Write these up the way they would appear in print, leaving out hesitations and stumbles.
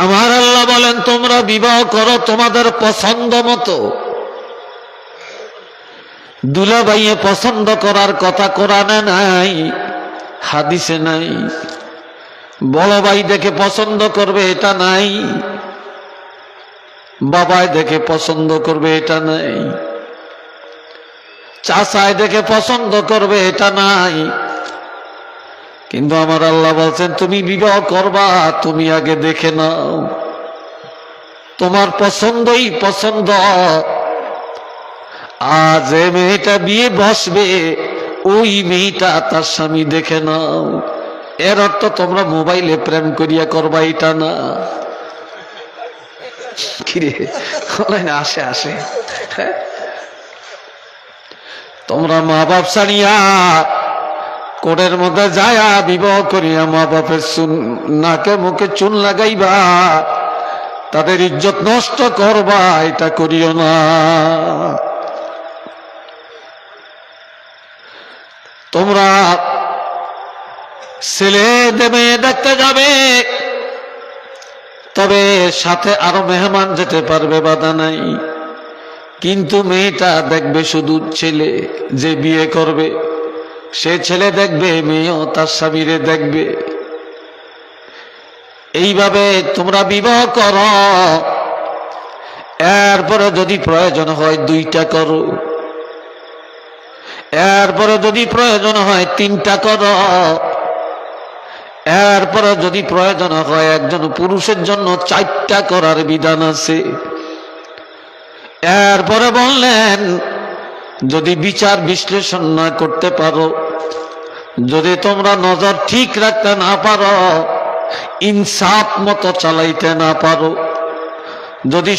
আমার আল্লাহ বলেন তোমরা বিবাহ করো তোমাদের পছন্দ মতো। দুলাভাইয়ে পছন্দ করার কথা কোরআনে নাই, হাদিসে নাই। বড় ভাই দেখে পছন্দ করবে এটা নাই, বাবাই দেখে পছন্দ করবে এটা নাই, চাচায় দেখে পছন্দ করবে এটা নাই। কিন্তু আমার আল্লাহ বলছেন তুমি বিবাহ করবা, তুমি আগে দেখে নাও, তোমার পছন্দই পছন্দ। আজ যে মেয়েটা বিয়ে বসবে ওই মেয়েটা তার স্বামী দেখে নাও। এর অর্থ তোমরা মোবাইলে প্রেম করিয়া করবা এটা না। কিরে আসে আসে, তোমরা মা বাপ ছাড়িয়া কোটের মধ্যে যায়া বিবাহ করিয়া মা বাপের নাকে মুখে চুন লাগাইবা, তাদের ইজ্জত নষ্ট করবা, এটা করিও না। তোমরা ছেলে দেবে দেখতে যাবে, তবে সাথে আরো মেহমান যেতে পারবে, বাধা নাই। কিন্তু মেয়েটা দেখবে শুধু ছেলে যে বিয়ে করবে, সে ছেলে দেখবে, মেয়েও তার স্বামীরে দেখবে। এইভাবে তোমরা বিবাহ করো। এরপরে যদি প্রয়োজন হয় দুইটা করো, এরপরে যদি প্রয়োজন হয় তিনটা করো, এরপরে যদি প্রয়োজন হয় একজন পুরুষের জন্য চারটা করার বিধান আছে। এরপরে বললেন যদি বিচার বিশ্লেষণ না করতে পারো, যদি তোমরা নজর ঠিক রাখতে না পারো, ইনসাফ মতো চালাইতে না পারো, যদি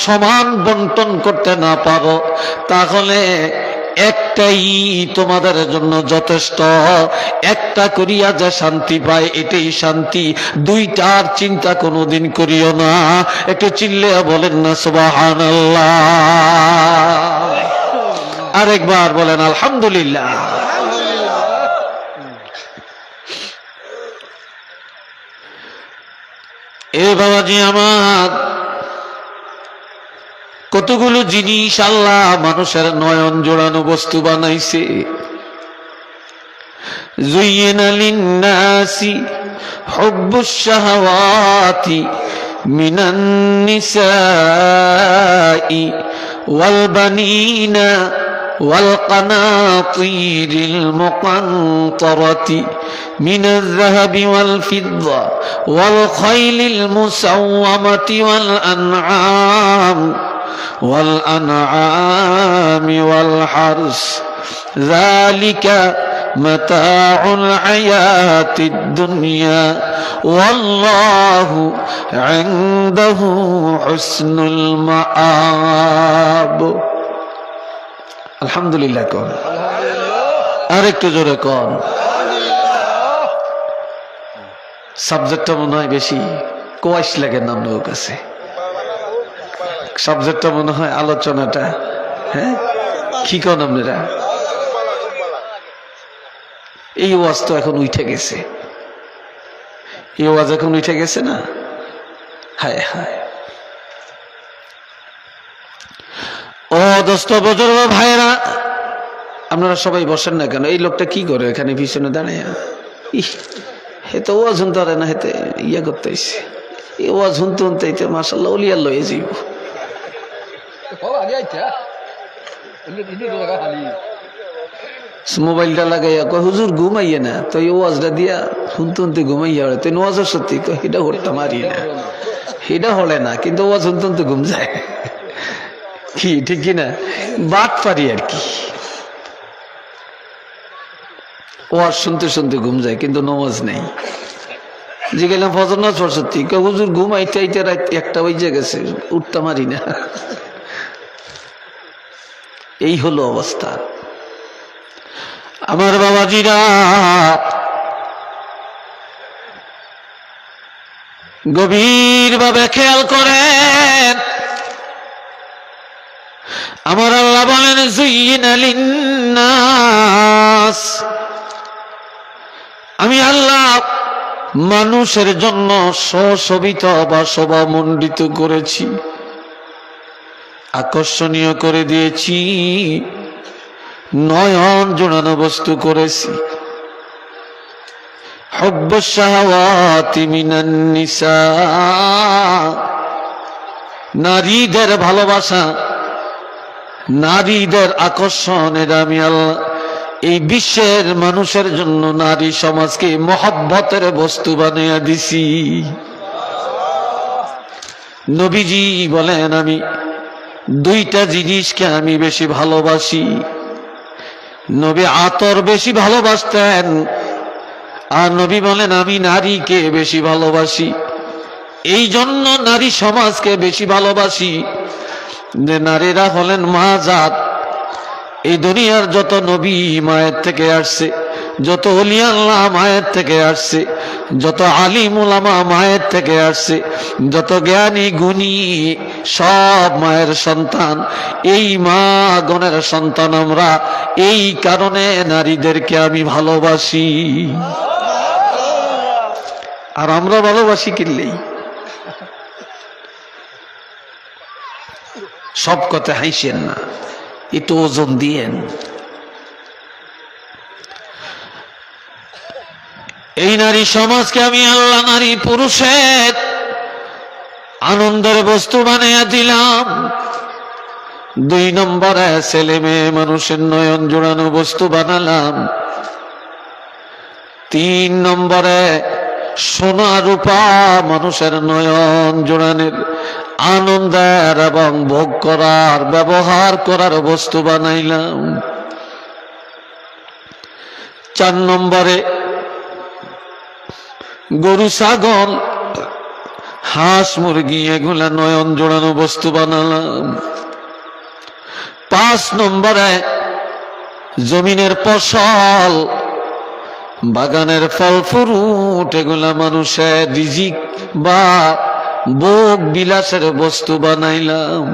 সমান বন্টন করতে না পারো, তাহলে একটাই তোমাদের জন্য যথেষ্ট। একটা করিয়া যে শান্তি পায় এটাই শান্তি, দুইটার চিন্তা কোনোদিন করিও না। একটু চিল্লে বলেন না সুবহানাল্লাহ, আরেকবার বলেন আলহামদুলিল্লাহ। এ বাবাজি আমার, কতগুলো জিনিস আল্লাহ মানুষের নয়ন জোড়ানো বস্তু বানাইছে। যুয়িনা লিন্নাসি হুব্বুশ শাহাওয়াতি মিনান নিসাই ওয়াল বানিনা ওয়াল কানাতিরিল মুকানতারাতি মিনাল যাহাবি ওয়াল ফিদ্দা ওয়াল খাইলিল মুসাওয়ামাতি ওয়াল আনআম والأنعام والحرث ذلك متاع الحياة الدنيا والله عنده حسن المآب। الحمد لله كون আরেকটু জোরে কোন। সাবজেক্টটা মনে হয় বেশি কোয়াইশ লাগে না আপনার কাছে, সাবজেক্টটা মনে হয় আলোচনাটা, হ্যাঁ কি কোন আপনারা? এই ওয়াজ তো এখন উঠে গেছে, এই ওয়াজ এখন উঠে গেছে না? হায় হায়। ও দোস্ত বুজুর্গ ভাইরা, আপনারা সবাই বসেন না কেন? এই লোকটা কি করে এখানে পিছনে দাঁড়ায়? হেতে ওয়াজ শুনতে পারে না, হেতে ইয়ে করতে হয়েছে। এই ওয়াজ শুনতে শুনতে মাশাআল্লাহ ওলিয়া লয়ে যাইব। মোবাইলটা লাগাইয়া কয় হুজুর ঘুমাইয়ে না, তো এই ওয়াজটা দিয়া শুনতে শুনতে ঘুমাইয়া হলে তুই ওয়াজের সত্যি এটা হরতে মারি না, এটা হলে না, কিন্তু ওয়াজ শুনতে শুনতে ঘুম যায়। কি ঠিক কিনা? বাদ পারি আর কি, ওয়াজ শুনতে শুনতে ঘুম যায় কিন্তু নামাজ নেই। যে গেলাম ফজর নামাজ পড়ছ, হুজুর ঘুমাইতে আইতে রাত 1টা বেজে গেছে, উঠতে মারি না। এই হলো অবস্থা। আমার বাবাজিরা, গভীর ভাবে খেয়াল করেন। আমার আল্লাহ বলেন যুয়িনা লিন্নাস, আমি আল্লাহ মানুষের জন্য সুশোভিত বা শোভামণ্ডিত করেছি, আকর্ষণীয় করে দিয়েছি, নয়ন জোড়ানো বস্তু করেছি। হুব্বুশ শাহাওয়াতি মিনান নিসা, নারীদের ভালোবাসা, নারীদের আকর্ষণের আমি আল্লাহ এই বিশ্বের মানুষের জন্য নারী সমাজকে মহব্বতের বস্তু বানিয়ে দিছি। নবীজি বলেন আমি দুইটা জিনিসকে আমি বেশি ভালোবাসি। নবী আতর বেশি ভালোবাসতেন, আর নবী বলেন আমি নারীকে বেশি ভালোবাসি। এই জন্য নারী সমাজকে বেশি ভালোবাসি যে নারীরা হলেন মা জাত। এই দুনিয়ার যত নবী মায়ের থেকে আসছে, যত ওলিয়া আল্লাহ মায়ের থেকে আসছে, যত আলিম উলামা মায়ের থেকে আসছে, যত জ্ঞানী গুণী সব মায়ের সন্তান। এই মা গণের সন্তান আমরা, এই কারণে নারীদেরকে আমি ভালোবাসি। আর আমরা ভালোবাসি কিনলেই সব কথা হাসেন না, একটু ওজন দিয়েন। এই নারী সমাজকে আমি আল্লাহ নারী পুরুষের আনন্দের বস্তু বানিয়ে দিলাম। 2 নম্বরে ছেলে মেয়ে মানুষের নয়ন জোড়ানো বস্তু বানালাম। 3 নম্বরে সোনা রূপা মানুষের নয়ন জোড়ানের আনন্দের এবং ভোগ করার ব্যবহার করার বস্তু বানাইলাম। 4 নম্বরে গরু ছাগল হাঁস মুরগি এগুলা নয়ন জোড়ানো বস্তু বানালাম। 5 নম্বরে জমিনের ফসল বাগানের ফল ফ্রুট এগুলা মানুষের রিজিক বা ভোগ বিলাসের বস্তু বানাইলাম।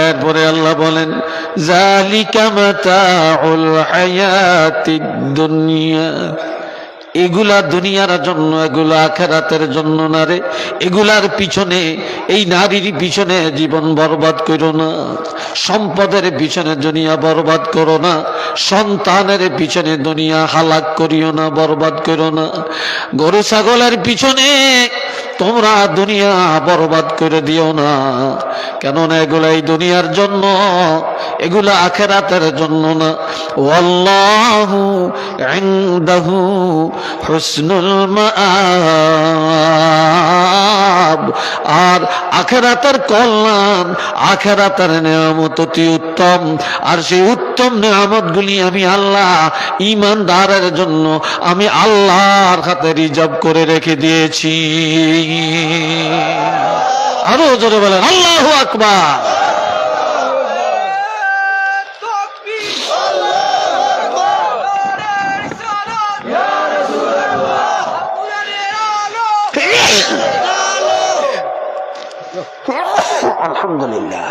এরপরে আল্লাহ বলেন যালিকা মাতাউল হায়াতিদ দুনিয়া, এগুলা দুনিয়ার জন্য, এগুলা আখিরাতের জন্য না রে। এগুলার পিছনে, এই নারীর পিছনে জীবন বরবাদ করো না, সম্পদের পিছনে দুনিয়া বরবাদ করো না, সন্তানের পিছনে দুনিয়া হালাক করিও না, বরবাদ করো না। গরু ছাগলের পিছনে তোমরা দুনিয়া বরবাদ করে দিও না, কেননা এগুলা এই দুনিয়ার জন্য, এগুলা আখিরাতের জন্য না। ওয়াল্লাহু ইনদাহু হুসনুল মাআব, আর আখিরাতের কল্যাণ, আখিরাতের নিয়ামত অতি উত্তম। আর সেই উত্তম নিয়ামতগুলি আমি আল্লাহ ঈমানদারের জন্য আমি আল্লাহর হাতে রিজার্ভ করে রেখে দিয়েছি। আরো জোরে বলেন আল্লাহু আকবার। আলহামদুলিল্লাহ।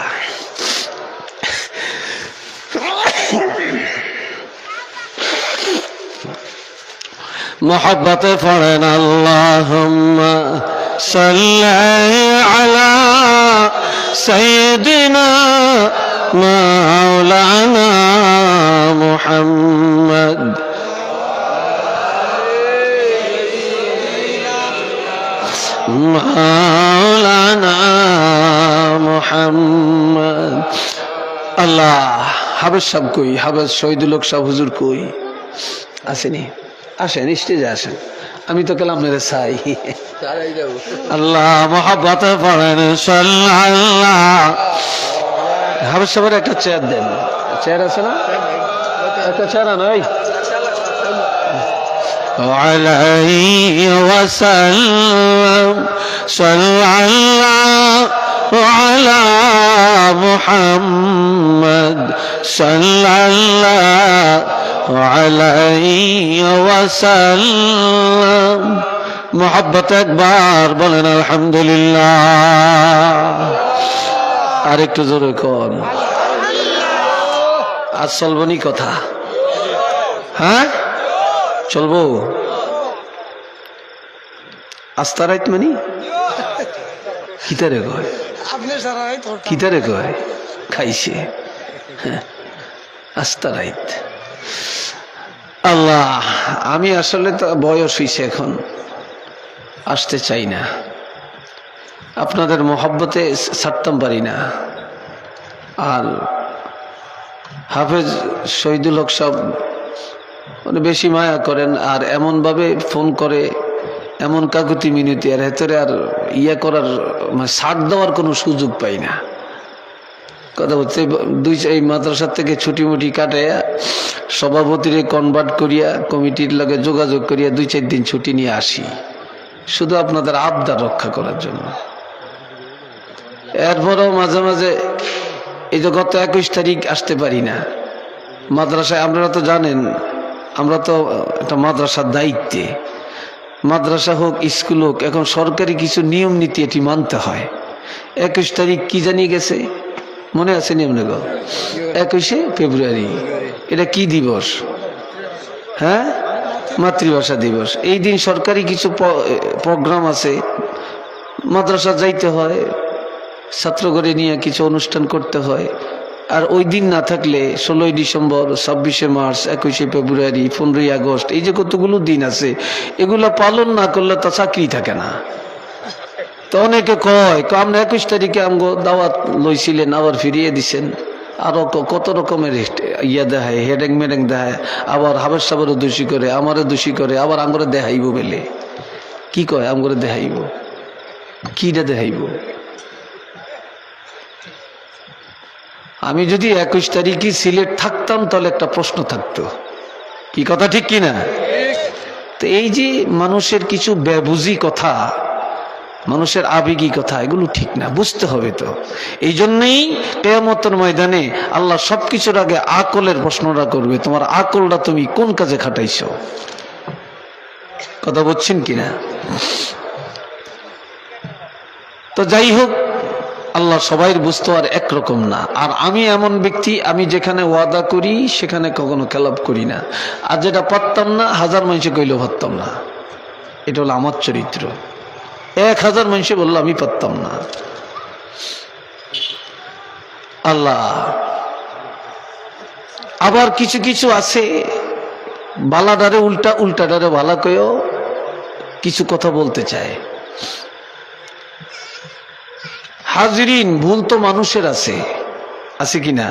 মোহাব্বতে পড়েন আল্লাহুম্মা সাল্লি আলা সাইয়্যিদিনা মাওলানা মুহাম্মদ মাওলানা মুহাম্মদ। আল্লাহ হাফেজ সাহেব কই? হাফেজ শহীদুল হক সাহেব হুজুর কই? আসেনি? আসেন, স্টেজে আসেন, আমি তো কেলাম মেরে চাই। আল্লাহ মোহাব্বতে পড়েন সাল্লাল্লাহ। হাফেজ সাহেবের একটা চেয়ার দেন, চেয়ার আছে না? একটা চেয়ার আনাই। আলাইহি ওয়াসাল্লাম সাল্লাল্লাহু আলা মুহাম্মদ সাল্লাল্লাহু আলাইহি ওয়াসাল্লাম। মোহাব্বত একবার বলেন আলহামদুলিল্লাহ। আর একটু জোরে কোন। আজ চলবনি কথা? হ্যাঁ চলবো। আস্তা রাইত মানে কিতারে কয়, কিতারে কয় খাইছে আস্তা রাইত। আল্লাহ, আমি আসলে তো বয়স হইছে, এখন আসতে চাই না, আপনাদের মহব্বতে ছাড়তাম পারি না। আর হাফেজ শহীদুল হক সাহেব মানে বেশি মায়া করেন, আর এমন ভাবে ফোন করে, এমন কাকুতি মিনতি, আর ভেতরে আর ইয়া করার মানে ছাড় দেওয়ার কোনো সুযোগ পাই না। কথা হচ্ছে এই মাদ্রাসার থেকে ছুটি মুটি কাটে সভাপতিরে কনভার্ট করিয়া কমিটির লগে যোগাযোগ করিয়া 2-4 দিন ছুটি নিয়ে আসি, শুধু আপনাদের আবদার রক্ষা করার জন্য। এরপরেও মাঝে মাঝে এই যে গত 21 তারিখ আসতে পারি না মাদ্রাসায়। আপনারা তো জানেন আমরা তো একটা মাদ্রাসার দায়িত্বে, মাদ্রাসা হোক স্কুল হোক, এখন সরকারি কিছু নিয়ম নীতি এটি মানতে হয়। 21 তারিখ কি জানিয়ে গেছে মনে আছে নিয়ম নেব? 21শে ফেব্রুয়ারি। এটা কি দিবস? হ্যাঁ, মাতৃভাষা দিবস। এই দিন সরকারি কিছু প্রোগ্রাম আছে, মাদ্রাসা যাইতে হয়, ছাত্রঘরে নিয়ে কিছু অনুষ্ঠান করতে হয়। আর ওই দিন না থাকলে 16ই ডিসেম্বর, 26শে মার্চ, 21শে ফেব্রুয়ারি, 15ই আগস্ট, এই যে কতগুলো দিন আছে, এগুলো পালন না করলে তো চাকরি থাকে না। তো অনেকে কয় আপনি 21 তারিখে আমগো দাওয়াত লইছিলেন, আবার ফিরিয়ে দিছেন, আরো কত রকমের ইয়া দেখায়, হেডেং মেডেং দেখায়, আবার হাবের সাবারও দোষী করে, আমারও দোষী করে, আবার আমগরে দেখাইব বেলে। কি কয় আমগরে দেখাইব? কিটা দেখাইব? আমি যদি 21 তারিখে সিলেট থাকতাম তাহলে একটা প্রশ্ন থাকতো, কি কথা ঠিক কিনা? তো এই যে মানুষের কিছু বেবুঝি কথা, মানুষের আবেগী কথা, এগুলো ঠিক না, বুঝতে হবে। তো এই জন্যই কিয়ামতের ময়দানে আল্লাহ সবকিছুর আগে আকলের প্রশ্নটা করবে, তোমার আকলটা তুমি কোন কাজে খাটাইছো। কথা বুঝছেন কিনা? তো যাই হোক, আল্লাহ সবাই বুঝতে আর একরকম না। আর আমি এমন ব্যক্তি, আমি যেখানে ওয়াদা করি সেখানে কখনো খেলাপ করি না, আর যেটা পারতাম না 1000 মানুষে কইলেও পারতাম না। এটা হলো আমার চরিত্র। 1000 মানুষে বললো আমি পারতাম না। আল্লাহ, আবার কিছু কিছু আছে বালাডারে উল্টা, উল্টাডারে ভালা কয়েও কিছু কথা বলতে চায়। হাজিরিন, ভুল তো মানুষের আছে, আছে কিনা?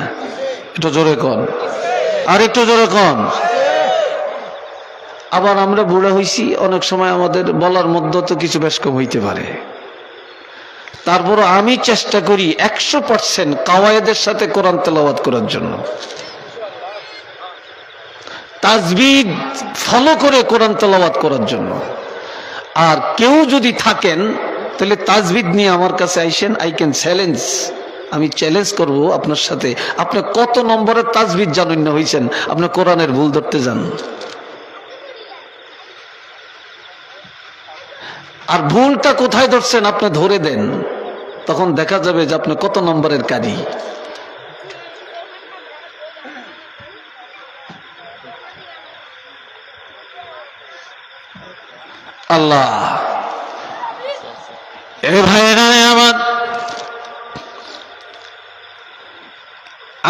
একটু জোরে কন, আর একটু জোরে কন। আবার আমরা বুড়া হইছি, অনেক সময় আমাদের বলার মধ্যে তো কিছু বেশ কম হইতে পারে। তারপর আমি চেষ্টা করি 100% কাওয়ায়েদের সাথে কোরআন তেলাওয়াত করার জন্য, তাজবিদ ফলো করে কোরআন তেলাওয়াত করার জন্য। আর কেউ যদি থাকেন তাহলে তাজবিদ নিয়ে আমার কাছে আইসেন, আই ক্যান চ্যালেঞ্জ, আমি চ্যালেঞ্জ করব আপনার সাথে। আপনি কত নম্বরের তাজবিদ জানেন না হইছেন, আপনি কোরআনের ভুল ধরতে যান। আর ভুলটা কোথায় ধরছেন আপনি ধরে দেন, তখন দেখা যাবে যে আপনি কত নম্বরের কারি। আল্লাহ, এ ভাইরা আমার,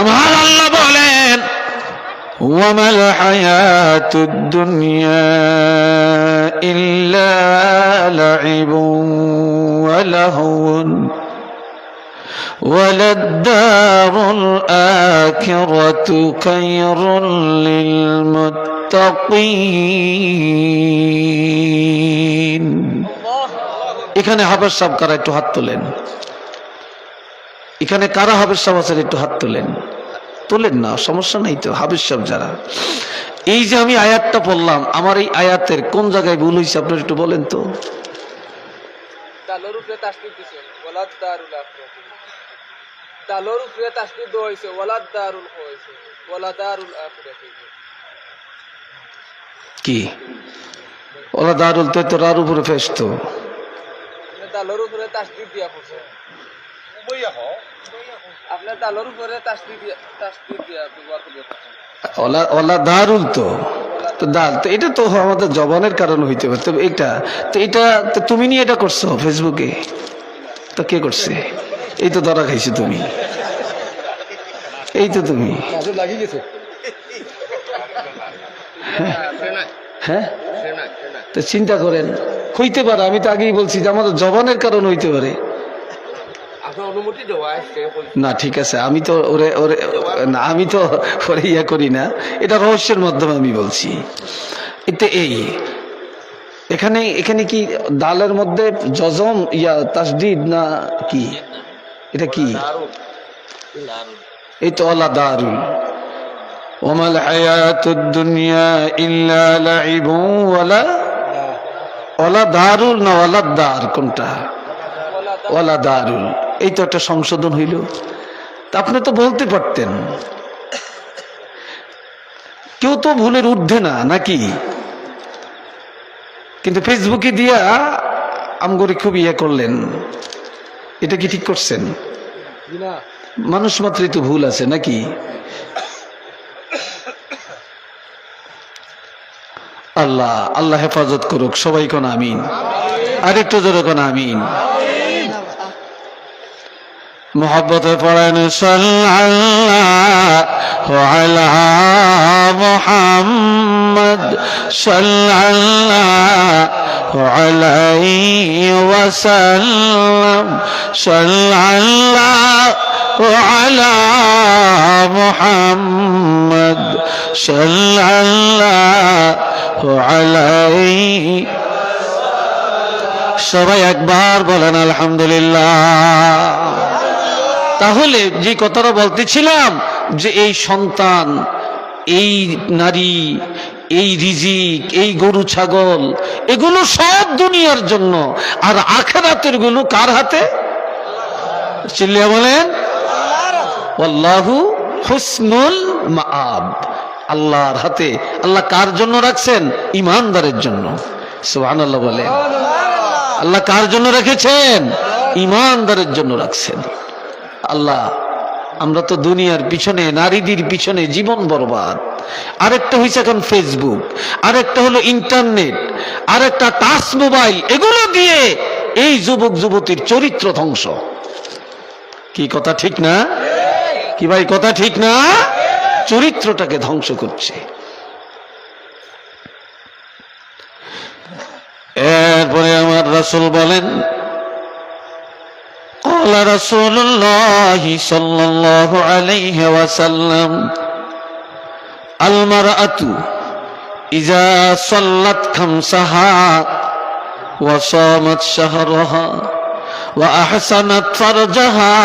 আমার আল্লাহ বলেন ওয়ামাল হায়াতুদ দুনিয়া ইল্লা লাইবুন ওয়া লাহউন ওয়ালাদ-দারুল আখিরাতু খায়রুল লিল মুত্তাকিন। এখানে হাফেজ সাহেব কারা একটু হাত তোলেন? এখানে কারা হাফেজ সাহেব আছেন একটু হাত তোলেন? তোলেন না, সমস্যা নাই তো। হাফেজ সাহেব যারা, এই যে আমি আয়াতটা পড়লাম, আমার এই আয়াতের কোন জায়গায় ভুল হয়েছে আপনার একটু বলেন তো। কি ওলা দারুল? তো রার উপরে ফেস তো তালোর উপরে তাসদিদ দিয়া পড়ছে, আপনার তালোর উপরে তাসদিদ দিয়া ব্যবহার করবে। ওলা দারুল তো তো দাল তো এটা তো আমাদের জবানের কারণে হইতে পারে। তো এটা তো তুমি নিয়ে এটা করছো ফেসবুকে, তো কে করছে? এই তো ধরা খাইছো তুমি, এই তো তুমি। হ্যাঁ, তো চিন্তা করেন, হইতে পারে। আমি তো আগেই বলছি যে আমাদের জবানের কারণ হইতে পারে। না ঠিক আছে, আমি তো আমি তো ওরে ইয়া করি না, এটা রহস্যের মাধ্যমে আমি বলছি। এতে এখানে কি দালের মধ্যে জজম ইয়া তাসদিদ না কি? এটা কি? এই তো আল্লাহ দারুল ওয়ামাল হায়াতুদ দুনিয়া ইল্লা লাইবু ওয়ালা দারুল না ওয়ালা দার, কোনটা? ওয়ালা দারুল। এই তো একটা সংশোধন হইল। তা আপনি তো বলতে পারতেন, কেউ তো ভুলের ঊর্ধ্বে না নাকি? কিন্তু ফেসবুকে দিয়া আমগরে খুব ইয়ে করলেন, এটা কি ঠিক করছেন? মানুষ মাত্রই তো ভুল আছে নাকি? আল্লাহ আল্লাহ হেফাজত করুক, সবাই কোন আমিন। আর একটু জোরে কোন আমিন। মোহাব্বতে পড়েন সাল্লাল্লাহু আলা মুহাম্মদ সাল্লাল্লাহু আলাইহি ওয়াসাল্লাম সাল্লাল্লাহু আলা মুহাম্মদ সাল্লাল্লাহু আলাইহি। সবাই একবার বলেন আলহামদুলিল্লাহ। তাহলে যে কথাটা বলতেছিলাম যে এই সন্তান, এই নারী, এই রিজিক, এই গরু ছাগল, এগুলো সব দুনিয়ার জন্য, আর আখিরাতের গুলো কার হাতে? চিল্লিয়া বলেন আল্লাহু হুসনুল মাআব, আল্লাহর হাতে। আল্লাহ কার জন্য রাখছেন? ঈমানদারের জন্য। সুবহানাল্লাহ বলেন। আল্লাহ কার জন্য রেখেছেন? ঈমানদারের জন্য রাখছেন। আল্লাহ, আমরা তো দুনিয়ার পিছনে, নারীদের পিছনে জীবন বরবাদ। আরেকটা হয়েছে এখন ফেসবুক, আরেকটা হলো ইন্টারনেট, আরেকটা টাচ মোবাইল। এগুলো দিয়ে এই যুবক যুবতীর চরিত্র ধ্বংস। কি কথা ঠিক না? কি ভাই কথা ঠিক না? চরিত্রটাকে ধ্বংস করছে। এরপরে আমার রাসূল বলেন, قال رسول الله صلى الله عليه وسلم المرأة إذا صلت خمسها وصامت شهرها وأحسنت فرجها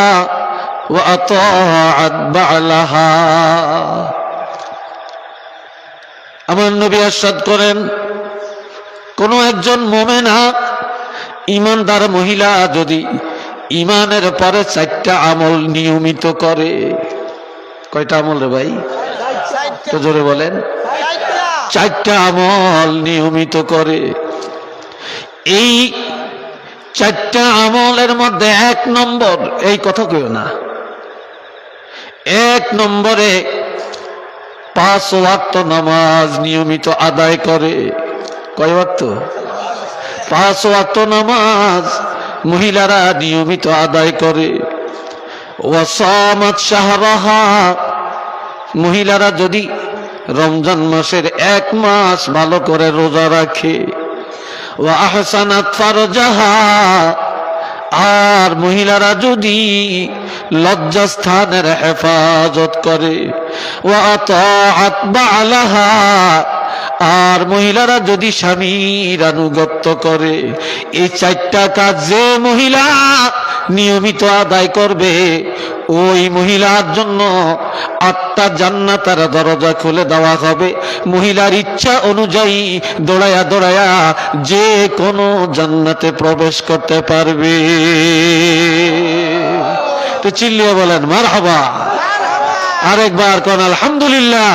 وأطاعت بعلها। আমার নবী ইরশাদ করেন, কোন একজন মুমিনা ঈমানদার মহিলা যদি ঈমানের পরে 4টা আমল নিয়মিত করে। কয়টা আমল রে ভাই? তো জোরে বলেন। 4টা আমল নিয়মিত করে। এই 4টা আমলের মধ্যে 1 নম্বর, এই কথা কইও না, 1 নম্বরে 5 ওয়াক্ত নামাজ নিয়মিত আদায় করে। কয় ওয়াক্ত? 5 ওয়াক্ত নামাজ মহিলারা নিয়মিত আদায় করে। ওয়াসামাত শাহরাহা, মহিলারা যদি রমজান মাসের 1 মাস ভালো করে রোজা রাখে। ওয়া আহসানাত ফারজাহা, আর মহিলারা যদি লজ্জাস্থানের হেফাজত করে। ওয়া আতাআত বা'লাহা, আর মহিলারা যদি স্বামীর আনুগত্য করে। এই 4টা কাজ যে মহিলা নিয়মিত আদায় করবে, ওই মহিলার জন্য 8টা জান্নাতের দরজা খুলে দেওয়া হবে। মহিলার ইচ্ছা অনুযায়ী দৌড়ায়া দৌড়ায়া যে কোনো জান্নাতে প্রবেশ করতে পারবে। তো চিল্লিয়ে বলেন মারহাবা। আরেকবার কোন আলহামদুলিল্লাহ।